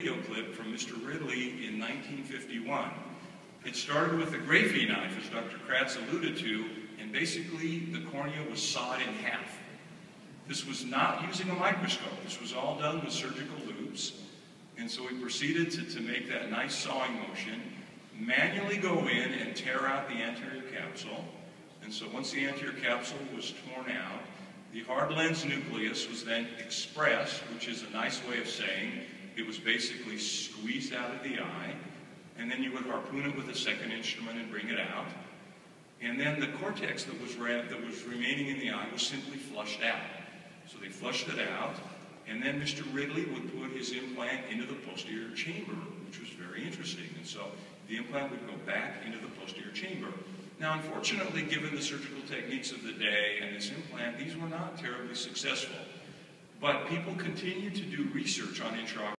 video clip from Mr. Ridley in 1951. It started with a graphene knife, as Dr. Kratz alluded to, and basically the cornea was sawed in half. This was not using a microscope. This was all done with surgical loops. And so we proceeded to make that nice sawing motion, manually go in and tear out the anterior capsule. And so once the anterior capsule was torn out, the hard lens nucleus was then expressed, which is a nice way of saying it was basically squeezed out of the eye. And then you would harpoon it with a second instrument and bring it out. And then the cortex that was remaining in the eye was simply flushed out. So they flushed it out, and then Mr. Ridley would put his implant into the posterior chamber, which was very interesting. And so the implant would go back into the posterior chamber. Now, unfortunately, given the surgical techniques of the day and this implant, these were not terribly successful. But people continued to do research on intraocular